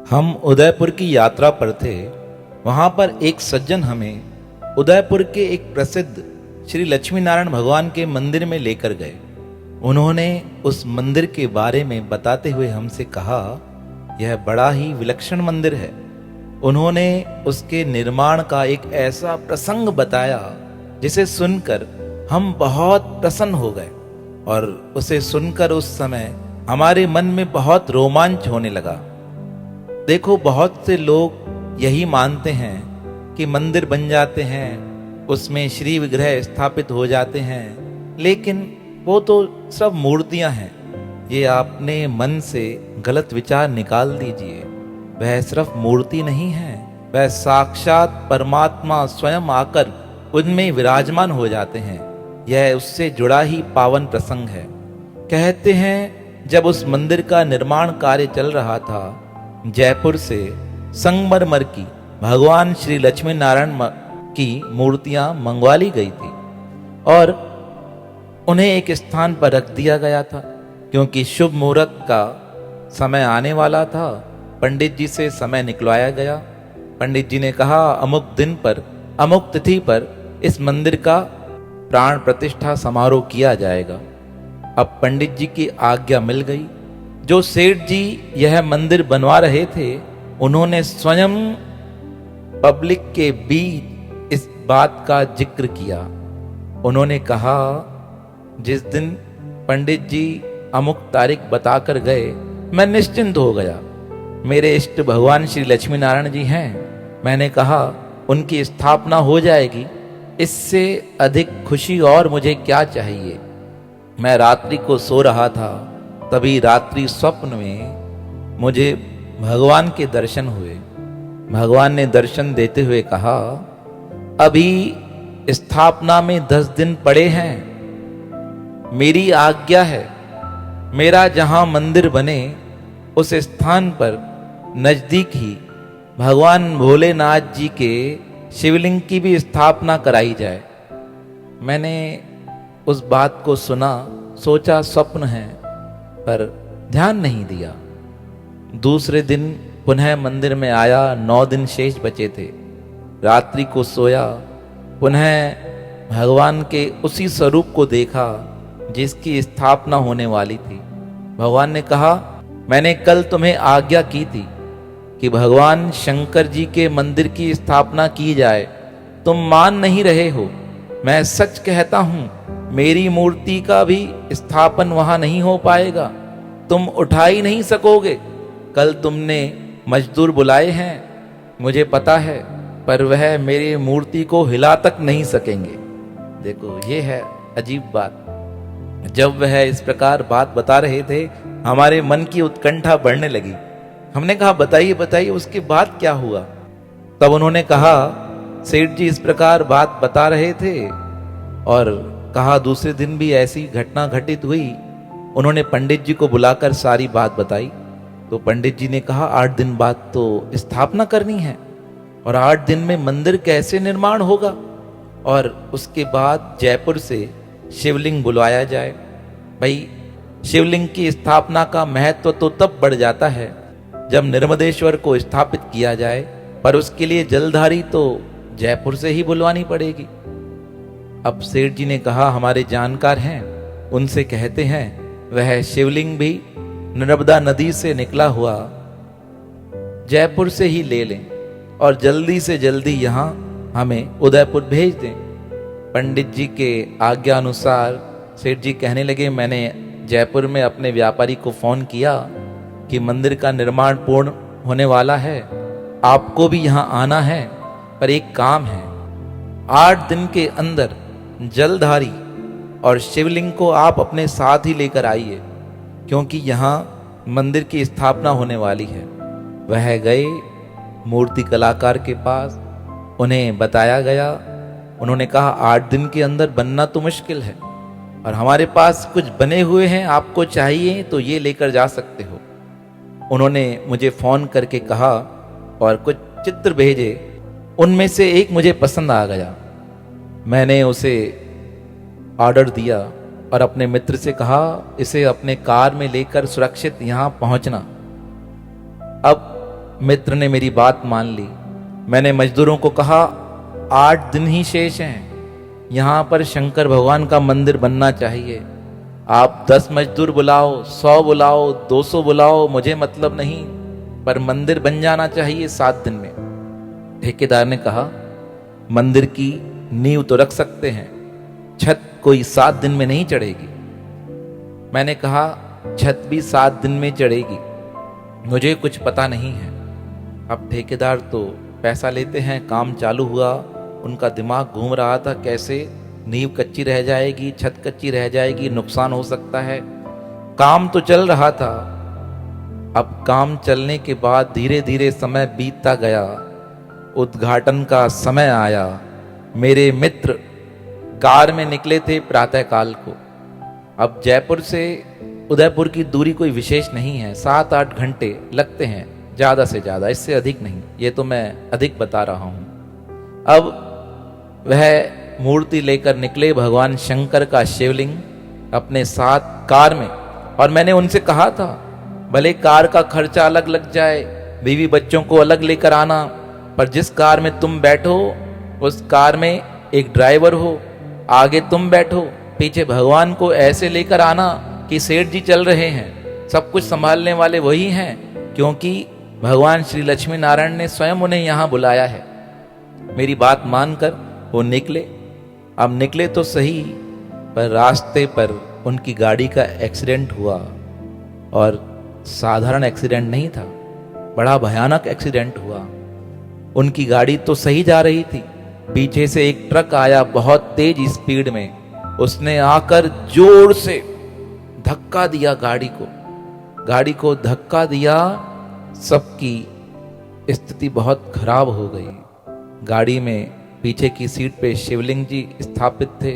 हम उदयपुर की यात्रा पर थे। वहां पर एक सज्जन हमें उदयपुर के एक प्रसिद्ध श्री लक्ष्मी नारायण भगवान के मंदिर में लेकर गए। उन्होंने उस मंदिर के बारे में बताते हुए हमसे कहा, यह बड़ा ही विलक्षण मंदिर है। उन्होंने उसके निर्माण का एक ऐसा प्रसंग बताया जिसे सुनकर हम बहुत प्रसन्न हो गए, और उसे सुनकर उस समय हमारे मन में बहुत रोमांच होने लगा। देखो, बहुत से लोग यही मानते हैं कि मंदिर बन जाते हैं, उसमें श्री विग्रह स्थापित हो जाते हैं, लेकिन वो तो सब मूर्तियां हैं। ये आपने मन से गलत विचार निकाल दीजिए। वह सिर्फ मूर्ति नहीं है, वह साक्षात परमात्मा स्वयं आकर उनमें विराजमान हो जाते हैं। यह उससे जुड़ा ही पावन प्रसंग है। कहते हैं, जब उस मंदिर का निर्माण कार्य चल रहा था, जयपुर से संगमरमर की भगवान श्री लक्ष्मी नारायण की मूर्तियां मंगवा ली गई थी और उन्हें एक स्थान पर रख दिया गया था, क्योंकि शुभ मुहूर्त का समय आने वाला था। पंडित जी से समय निकलवाया गया। पंडित जी ने कहा, अमुक दिन पर अमुक तिथि पर इस मंदिर का प्राण प्रतिष्ठा समारोह किया जाएगा। अब पंडित जी की आज्ञा मिल गई। जो सेठ जी यह मंदिर बनवा रहे थे, उन्होंने स्वयं पब्लिक के बीच इस बात का जिक्र किया। उन्होंने कहा, जिस दिन पंडित जी अमुक तारीख बताकर गए, मैं निश्चिंत हो गया। मेरे इष्ट भगवान श्री लक्ष्मी नारायण जी हैं। मैंने कहा, उनकी स्थापना हो जाएगी, इससे अधिक खुशी और मुझे क्या चाहिए। मैं रात्रि को सो रहा था, तभी रात्रि स्वप्न में मुझे भगवान के दर्शन हुए। भगवान ने दर्शन देते हुए कहा, अभी स्थापना में 10 दिन पड़े हैं। मेरी आज्ञा है, मेरा जहां मंदिर बने उस स्थान पर नजदीक ही भगवान भोलेनाथ जी के शिवलिंग की भी स्थापना कराई जाए। मैंने उस बात को सुना, सोचा स्वप्न है, पर ध्यान नहीं दिया। दूसरे दिन पुनः मंदिर में आया। 9 दिन शेष बचे थे। रात्रि को सोया, पुनः भगवान के उसी स्वरूप को देखा जिसकी स्थापना होने वाली थी। भगवान ने कहा, मैंने कल तुम्हें आज्ञा की थी कि भगवान शंकर जी के मंदिर की स्थापना की जाए, तुम मान नहीं रहे हो। मैं सच कहता हूं, मेरी मूर्ति का भी स्थापन वहां नहीं हो पाएगा, तुम उठा ही नहीं सकोगे। कल तुमने मजदूर बुलाए हैं, मुझे पता है, पर वह मेरी मूर्ति को हिला तक नहीं सकेंगे। देखो, ये है अजीब बात। जब वह इस प्रकार बात बता रहे थे, हमारे मन की उत्कंठा बढ़ने लगी। हमने कहा, बताइए बताइए, उसके बाद क्या हुआ। तब उन्होंने कहा, सेठ जी इस प्रकार बात बता रहे थे और कहा दूसरे दिन भी ऐसी घटना घटित हुई। उन्होंने पंडित जी को बुलाकर सारी बात बताई। तो पंडित जी ने कहा, 8 दिन बाद तो स्थापना करनी है, और 8 दिन में मंदिर कैसे निर्माण होगा, और उसके बाद जयपुर से शिवलिंग बुलवाया जाए। भाई, शिवलिंग की स्थापना का महत्व तो तब बढ़ जाता है जब नर्मदेश्वर को स्थापित किया जाए, पर उसके लिए जलधारी तो जयपुर से ही बुलवानी पड़ेगी। अब सेठ जी ने कहा, हमारे जानकार हैं, उनसे कहते हैं वह शिवलिंग भी नर्मदा नदी से निकला हुआ जयपुर से ही ले लें, और जल्दी से जल्दी यहाँ हमें उदयपुर भेज दें। पंडित जी के आज्ञा अनुसार सेठ जी कहने लगे, मैंने जयपुर में अपने व्यापारी को फोन किया कि मंदिर का निर्माण पूर्ण होने वाला है, आपको भी यहाँ आना है, पर एक काम है, 8 दिन के अंदर जलधारी और शिवलिंग को आप अपने साथ ही लेकर आइए, क्योंकि यहाँ मंदिर की स्थापना होने वाली है। वह गए मूर्ति कलाकार के पास, उन्हें बताया गया। उन्होंने कहा, 8 दिन के अंदर बनना तो मुश्किल है, और हमारे पास कुछ बने हुए हैं, आपको चाहिए तो ये लेकर जा सकते हो। उन्होंने मुझे फोन करके कहा और कुछ चित्र भेजे, उनमें से एक मुझे पसंद आ गया। मैंने उसे ऑर्डर दिया और अपने मित्र से कहा, इसे अपने कार में लेकर सुरक्षित यहाँ पहुँचना। अब मित्र ने मेरी बात मान ली। मैंने मजदूरों को कहा 8 दिन ही शेष हैं, यहाँ पर शंकर भगवान का मंदिर बनना चाहिए। आप 10 मजदूर बुलाओ, 100 बुलाओ, 200 बुलाओ, मुझे मतलब नहीं, पर मंदिर बन जाना चाहिए 7 दिन में। ठेकेदार ने कहा मंदिर की नींव तो रख सकते हैं, छत कोई 7 दिन में नहीं चढ़ेगी। मैंने कहा छत भी 7 दिन में चढ़ेगी, मुझे कुछ पता नहीं है। अब ठेकेदार तो पैसा लेते हैं, काम चालू हुआ, उनका दिमाग घूम रहा था कैसे नींव कच्ची रह जाएगी, छत कच्ची रह जाएगी, नुकसान हो सकता है। काम तो चल रहा था। अब काम चलने के बाद धीरे धीरे समय बीतता गया, उद्घाटन का समय आया। मेरे मित्र कार में निकले थे प्रातःकाल को। अब जयपुर से उदयपुर की दूरी कोई विशेष नहीं है, 7-8 घंटे लगते हैं ज़्यादा से ज़्यादा, इससे अधिक नहीं। ये तो मैं अधिक बता रहा हूँ। अब वह मूर्ति लेकर निकले, भगवान शंकर का शिवलिंग अपने साथ कार में। और मैंने उनसे कहा था भले कार का खर्चा अलग लग जाए, बीवी बच्चों को अलग लेकर आना, पर जिस कार में तुम बैठो उस कार में एक ड्राइवर हो, आगे तुम बैठो, पीछे भगवान को ऐसे लेकर आना कि सेठ जी चल रहे हैं, सब कुछ संभालने वाले वही हैं, क्योंकि भगवान श्री लक्ष्मी नारायण ने स्वयं उन्हें यहाँ बुलाया है। मेरी बात मानकर वो निकले। अब निकले तो सही, पर रास्ते पर उनकी गाड़ी का एक्सीडेंट हुआ, और साधारण एक्सीडेंट नहीं था, बड़ा भयानक एक्सीडेंट हुआ। उनकी गाड़ी तो सही जा रही थी, पीछे से एक ट्रक आया बहुत तेज स्पीड में, उसने आकर जोर से धक्का दिया गाड़ी को धक्का दिया। सबकी स्थिति बहुत खराब हो गई। गाड़ी में पीछे की सीट पे शिवलिंग जी स्थापित थे,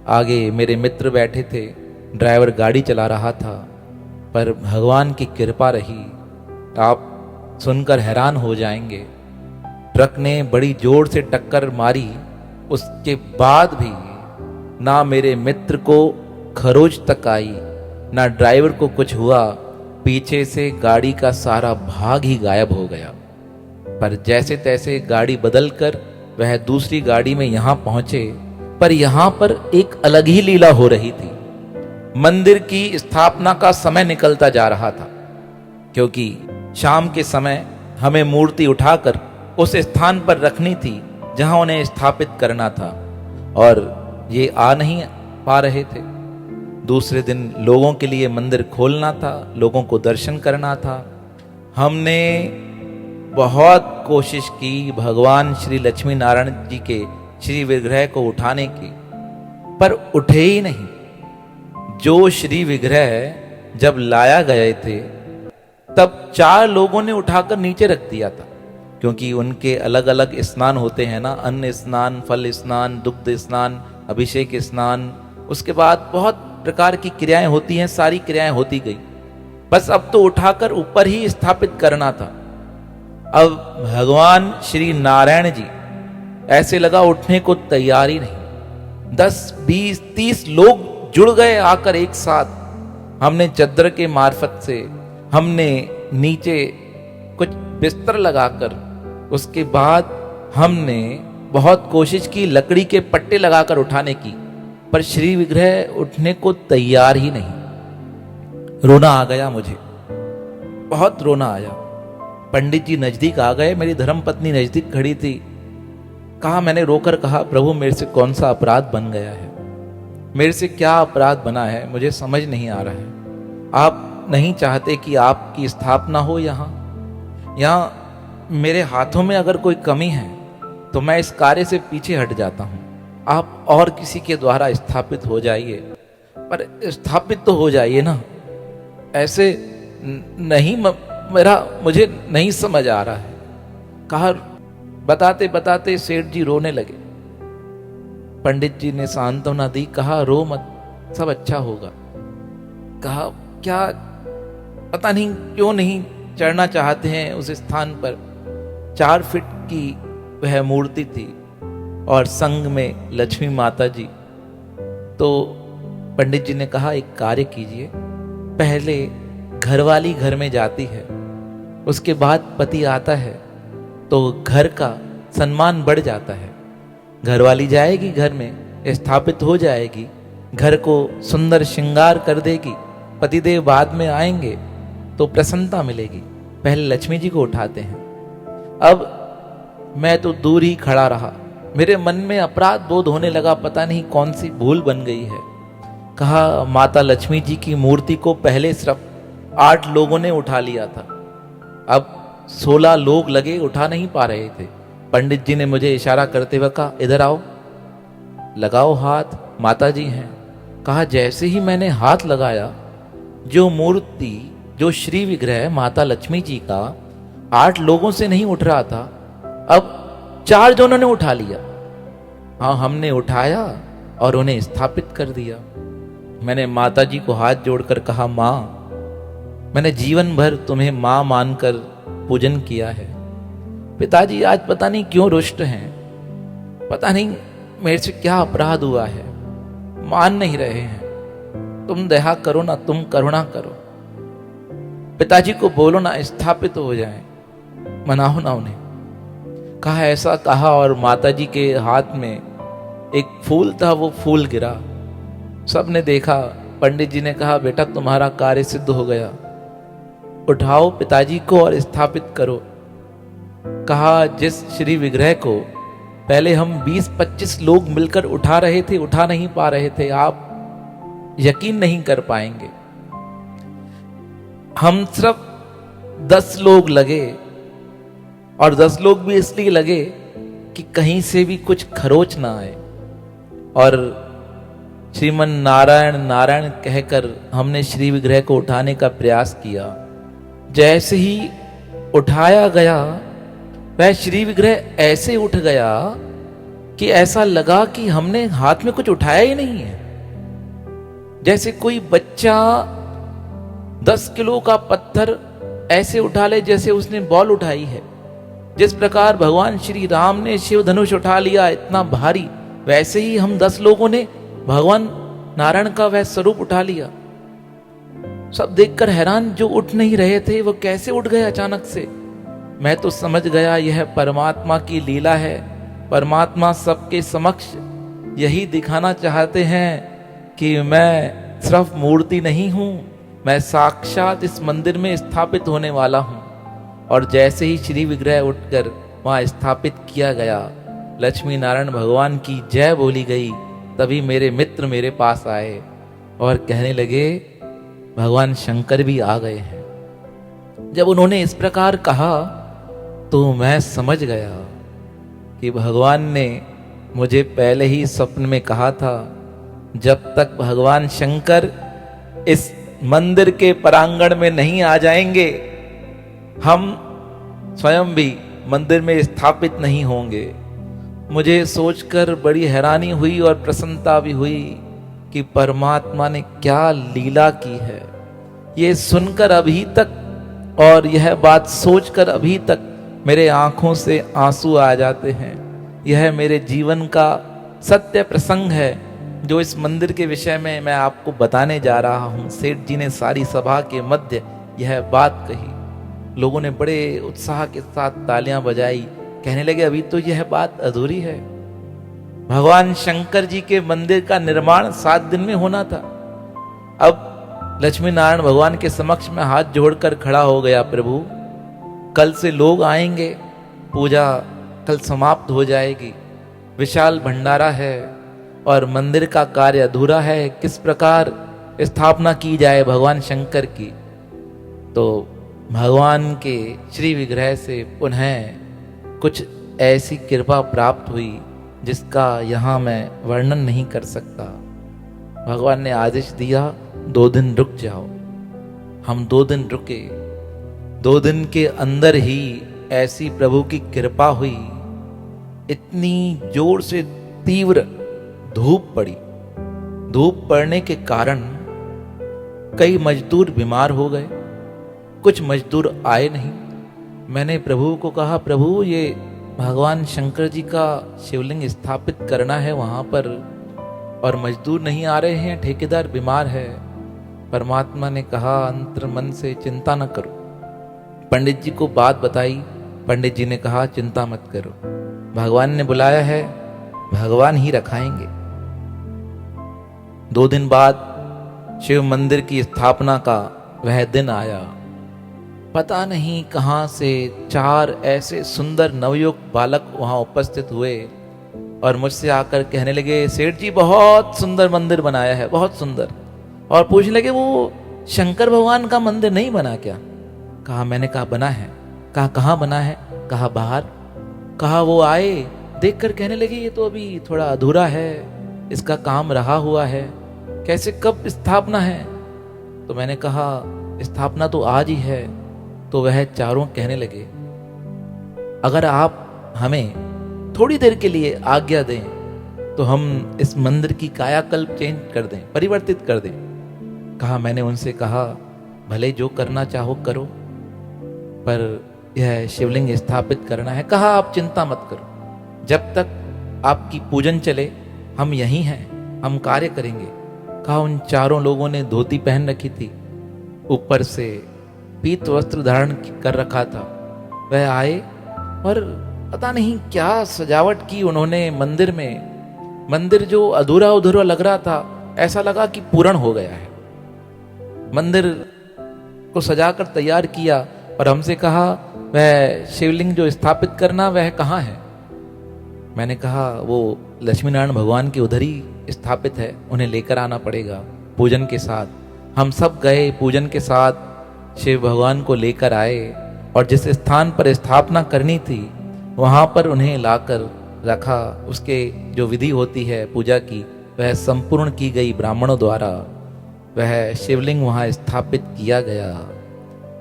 आगे मेरे मित्र बैठे थे, ड्राइवर गाड़ी चला रहा था। पर भगवान की कृपा रही, आप सुनकर हैरान हो जाएंगे। ट्रक ने बड़ी जोर से टक्कर मारी, उसके बाद भी ना मेरे मित्र को खरोच तक आई, ना ड्राइवर को कुछ हुआ। पीछे से गाड़ी का सारा भाग ही गायब हो गया। पर जैसे तैसे गाड़ी बदलकर वह दूसरी गाड़ी में यहां पहुंचे। पर यहां पर एक अलग ही लीला हो रही थी। मंदिर की स्थापना का समय निकलता जा रहा था, क्योंकि शाम के समय हमें मूर्ति उठाकर उस स्थान पर रखनी थी जहां उन्हें स्थापित करना था, और ये आ नहीं पा रहे थे। दूसरे दिन लोगों के लिए मंदिर खोलना था, लोगों को दर्शन करना था। हमने बहुत कोशिश की भगवान श्री लक्ष्मी नारायण जी के श्री विग्रह को उठाने की, पर उठे ही नहीं। जो श्री विग्रह जब लाया गए थे तब 4 लोगों ने उठाकर नीचे रख दिया था, क्योंकि उनके अलग अलग स्नान होते हैं ना, अन्न स्नान, फल स्नान, दुग्ध स्नान, अभिषेक स्नान, उसके बाद बहुत प्रकार की क्रियाएं होती हैं, सारी क्रियाएं होती गई। बस अब तो उठाकर ऊपर ही स्थापित करना था। अब भगवान श्री नारायण जी ऐसे लगा उठने को तैयार ही नहीं। 10, 20, 30 लोग जुड़ गए आकर एक साथ। हमने चद्दर के मार्फत से, हमने नीचे कुछ बिस्तर लगाकर, उसके बाद हमने बहुत कोशिश की लकड़ी के पट्टे लगाकर उठाने की, पर श्री विग्रह उठने को तैयार ही नहीं। रोना आ गया मुझे, बहुत रोना आया। पंडित जी नजदीक आ गए, मेरी धर्मपत्नी नजदीक खड़ी थी। मैंने रोकर कहा, प्रभु मेरे से कौन सा अपराध बन गया है, मेरे से क्या अपराध बना है, मुझे समझ नहीं आ रहा है। आप नहीं चाहते कि आपकी स्थापना हो यहाँ मेरे हाथों में अगर कोई कमी है तो मैं इस कार्य से पीछे हट जाता हूँ। आप और किसी के द्वारा स्थापित हो जाइए, पर स्थापित तो हो जाइए ना, ऐसे नहीं। मुझे नहीं समझ आ रहा है। कहा, बताते बताते सेठ जी रोने लगे। पंडित जी ने सांत्वना दी, कहा रो मत, सब अच्छा होगा। कहा क्या पता नहीं क्यों नहीं चढ़ना चाहते हैं उस स्थान पर। 4 फीट की वह मूर्ति थी और संग में लक्ष्मी माता जी। तो पंडित जी ने कहा एक कार्य कीजिए, पहले घरवाली घर में जाती है, उसके बाद पति आता है तो घर का सम्मान बढ़ जाता है। घरवाली जाएगी, घर में स्थापित हो जाएगी, घर को सुंदर श्रृंगार कर देगी, पतिदेव बाद में आएंगे तो प्रसन्नता मिलेगी। पहले लक्ष्मी जी को उठाते हैं। अब मैं तो दूर ही खड़ा रहा, मेरे मन में अपराध बोध होने लगा, पता नहीं कौन सी भूल बन गई है। कहा, माता लक्ष्मी जी की मूर्ति को पहले सिर्फ 8 लोगों ने उठा लिया था, अब 16 लोग लगे, उठा नहीं पा रहे थे। पंडित जी ने मुझे इशारा करते हुए कहा, इधर आओ, लगाओ हाथ, माता जी हैं। कहा, जैसे ही मैंने हाथ लगाया, जो मूर्ति, जो श्री विग्रह माता लक्ष्मी जी का 8 लोगों से नहीं उठ रहा था, अब 4 जनों ने उठा लिया। हाँ, हमने उठाया और उन्हें स्थापित कर दिया। मैंने माता जी को हाथ जोड़कर कहा, माँ, मैंने जीवन भर तुम्हें माँ मानकर पूजन किया है। पिताजी आज पता नहीं क्यों रुष्ट हैं, पता नहीं मेरे से क्या अपराध हुआ है, मान नहीं रहे हैं। तुम दया करो ना, तुम करुणा करो, पिताजी को बोलो ना, स्थापित हो जाएं, मनाओ ना उन्हें। कहा, ऐसा कहा और माता जी के हाथ में एक फूल था, वो फूल गिरा। सबने देखा। पंडित जी ने कहा, बेटा तुम्हारा कार्य सिद्ध हो गया, उठाओ पिताजी को और स्थापित करो। कहा, जिस श्री विग्रह को पहले हम 20-25 लोग मिलकर उठा रहे थे, उठा नहीं पा रहे थे, आप यकीन नहीं कर पाएंगे। हम सिर्फ 10 लोग लगे, और 10 लोग भी इसलिए लगे कि कहीं से भी कुछ खरोच ना आए, और श्रीमन नारायण नारायण कहकर हमने श्री विग्रह को उठाने का प्रयास किया। जैसे ही उठाया गया, वह श्री विग्रह ऐसे उठ गया कि ऐसा लगा कि हमने हाथ में कुछ उठाया ही नहीं है। जैसे कोई बच्चा 10 किलो का पत्थर ऐसे उठा ले जैसे उसने बॉल उठाई है। जिस प्रकार भगवान श्री राम ने शिव धनुष उठा लिया इतना भारी, वैसे ही हम 10 लोगों ने भगवान नारायण का वह स्वरूप उठा लिया। सब देखकर हैरान, जो उठ नहीं रहे थे वो कैसे उठ गए अचानक से। मैं तो समझ गया यह परमात्मा की लीला है। परमात्मा सबके समक्ष यही दिखाना चाहते हैं कि मैं सिर्फ मूर्ति नहीं हूं, मैं साक्षात इस मंदिर में स्थापित होने वाला हूं। और जैसे ही श्री विग्रह उठकर वहां स्थापित किया गया, लक्ष्मी नारायण भगवान की जय बोली गई, तभी मेरे मित्र मेरे पास आए और कहने लगे, भगवान शंकर भी आ गए हैं। जब उन्होंने इस प्रकार कहा तो मैं समझ गया कि भगवान ने मुझे पहले ही स्वप्न में कहा था, जब तक भगवान शंकर इस मंदिर के प्रांगण में नहीं आ जाएंगे, हम स्वयं भी मंदिर में स्थापित नहीं होंगे। मुझे सोचकर बड़ी हैरानी हुई और प्रसन्नता भी हुई कि परमात्मा ने क्या लीला की है। ये सुनकर अभी तक और यह बात सोचकर अभी तक मेरे आंखों से आंसू आ जाते हैं। यह मेरे जीवन का सत्य प्रसंग है जो इस मंदिर के विषय में मैं आपको बताने जा रहा हूँ। सेठ जी ने सारी सभा के मध्य यह बात कही। लोगों ने बड़े उत्साह के साथ तालियां बजाई, कहने लगे अभी तो यह बात अधूरी है। भगवान शंकर जी के मंदिर का निर्माण 7 दिन में होना था। अब लक्ष्मी नारायण भगवान के समक्ष में हाथ जोड़कर खड़ा हो गया, प्रभु कल से लोग आएंगे, पूजा कल समाप्त हो जाएगी, विशाल भंडारा है और मंदिर का कार्य अधूरा है, किस प्रकार स्थापना की जाए भगवान शंकर की। तो भगवान के श्री विग्रह से पुनः कुछ ऐसी कृपा प्राप्त हुई जिसका यहाँ मैं वर्णन नहीं कर सकता। भगवान ने आदेश दिया 2 दिन रुक जाओ। हम 2 दिन रुके। 2 दिन के अंदर ही ऐसी प्रभु की कृपा हुई, इतनी जोर से तीव्र धूप पड़ी। धूप पड़ने के कारण कई मजदूर बीमार हो गए, कुछ मजदूर आए नहीं। मैंने प्रभु को कहा, प्रभु ये भगवान शंकर जी का शिवलिंग स्थापित करना है वहां पर और मजदूर नहीं आ रहे हैं, ठेकेदार बीमार है। परमात्मा ने कहा, अंतर मन से चिंता न करो, पंडित जी को बात बताई। पंडित जी ने कहा चिंता मत करो, भगवान ने बुलाया है, भगवान ही रखाएंगे। 2 दिन बाद शिव मंदिर की स्थापना का वह दिन आया। पता नहीं कहां से 4 ऐसे सुंदर नवयुवक बालक वहां उपस्थित हुए और मुझसे आकर कहने लगे, सेठ जी बहुत सुंदर मंदिर बनाया है, बहुत सुंदर। और पूछने लगे वो शंकर भगवान का मंदिर नहीं बना क्या? कहा, मैंने कहा बना है। कहा कहाँ बना है? कहा बाहर। कहा वो आए देखकर कहने लगे ये तो अभी थोड़ा अधूरा है, इसका काम रहा हुआ है, कैसे कब स्थापना है? तो मैंने कहा स्थापना तो आज ही है। तो वह चारों कहने लगे, अगर आप हमें थोड़ी देर के लिए आज्ञा दें तो हम इस मंदिर की कायाकल्प चेंज कर दें, परिवर्तित कर दें। कहा, मैंने उनसे कहा भले जो करना चाहो करो, पर यह शिवलिंग स्थापित करना है। कहा आप चिंता मत करो, जब तक आपकी पूजन चले हम यहीं हैं, हम कार्य करेंगे। कहा, उन चारों लोगों ने धोती पहन रखी थी, ऊपर से पीत वस्त्र धारण कर रखा था। वह आए और पता नहीं क्या सजावट की उन्होंने मंदिर में। मंदिर जो अधूरा अधूरा लग रहा था, ऐसा लगा कि पूर्ण हो गया है। मंदिर को सजाकर तैयार किया और हमसे कहा वह शिवलिंग जो स्थापित करना वह कहाँ है? मैंने कहा वो लक्ष्मी नारायण भगवान के उधर ही स्थापित है, उन्हें लेकर आना पड़ेगा पूजन के साथ। हम सब गए, पूजन के साथ शिव भगवान को लेकर आए और जिस स्थान पर स्थापना करनी थी वहां पर उन्हें लाकर रखा। उसके जो विधि होती है पूजा की वह संपूर्ण की गई ब्राह्मणों द्वारा। वह शिवलिंग वहां स्थापित किया गया।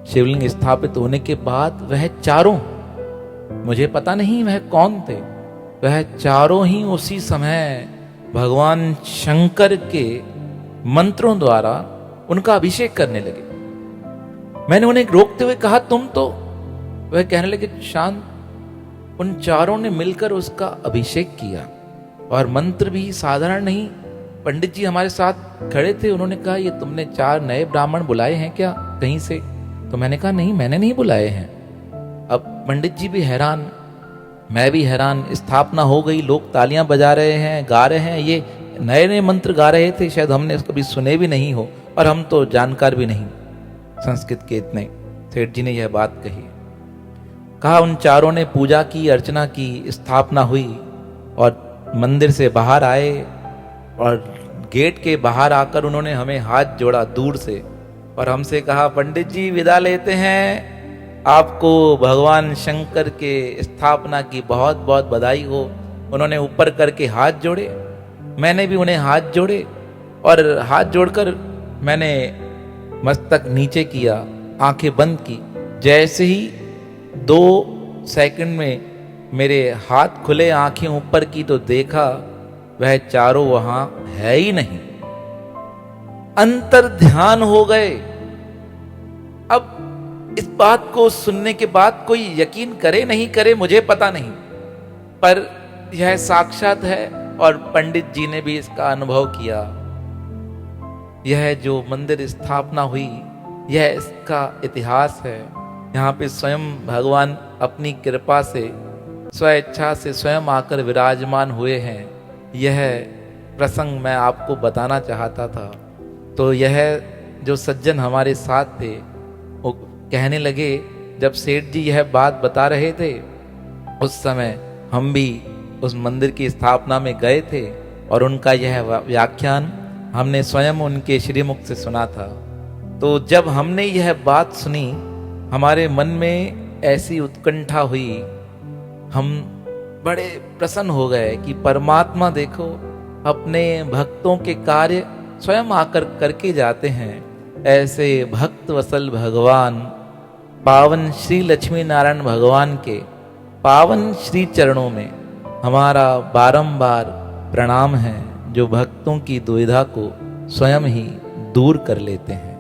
शिवलिंग स्थापित होने के बाद वह चारों, मुझे पता नहीं वह कौन थे, वह चारों ही उसी समय भगवान शंकर के मंत्रों द्वारा उनका अभिषेक करने लगे। मैंने उन्हें रोकते हुए कहा तुम तो, वह कहने लगे शांत। उन चारों ने मिलकर उसका अभिषेक किया और मंत्र भी साधारण नहीं। पंडित जी हमारे साथ खड़े थे, उन्होंने कहा ये तुमने 4 नए ब्राह्मण बुलाए हैं क्या कहीं से? तो मैंने कहा नहीं, मैंने नहीं बुलाए हैं। अब पंडित जी भी हैरान, मैं भी हैरान। स्थापना हो गई, लोग तालियां बजा रहे हैं, गा रहे हैं, ये नए नए मंत्र गा रहे थे, शायद हमने कभी सुने भी नहीं हो और हम तो जानकार भी नहीं संस्कृत के इतने। सेठ जी ने यह बात कही। कहा उन चारों ने पूजा की, अर्चना की, स्थापना हुई और मंदिर से बाहर आए और गेट के बाहर आकर उन्होंने हमें हाथ जोड़ा दूर से और हमसे कहा पंडित जी विदा लेते हैं, आपको भगवान शंकर के स्थापना की बहुत बहुत बधाई हो। उन्होंने ऊपर करके हाथ जोड़े, मैंने भी उन्हें हाथ जोड़े और हाथ जोड़कर मैंने मस्तक नीचे किया, आंखें बंद की। जैसे ही 2 सेकंड में मेरे हाथ खुले, आंखें ऊपर की तो देखा वह चारों वहां है ही नहीं। अंतर ध्यान हो गए। अब इस बात को सुनने के बाद कोई यकीन करे नहीं करे मुझे पता नहीं, पर यह साक्षात है और पंडित जी ने भी इसका अनुभव किया। यह जो मंदिर स्थापना हुई यह इसका इतिहास है। यहाँ पे स्वयं भगवान अपनी कृपा से स्वेच्छा से स्वयं आकर विराजमान हुए हैं। यह प्रसंग मैं आपको बताना चाहता था। तो यह जो सज्जन हमारे साथ थे वो कहने लगे, जब सेठ जी यह बात बता रहे थे उस समय हम भी उस मंदिर की स्थापना में गए थे और उनका यह व्याख्यान हमने स्वयं उनके श्रीमुख से सुना था। तो जब हमने यह बात सुनी हमारे मन में ऐसी उत्कंठा हुई, हम बड़े प्रसन्न हो गए कि परमात्मा देखो अपने भक्तों के कार्य स्वयं आकर करके जाते हैं। ऐसे भक्त वसल भगवान पावन श्री लक्ष्मी नारायण भगवान के पावन श्री चरणों में हमारा बारंबार प्रणाम है, जो भक्तों की दुविधा को स्वयं ही दूर कर लेते हैं।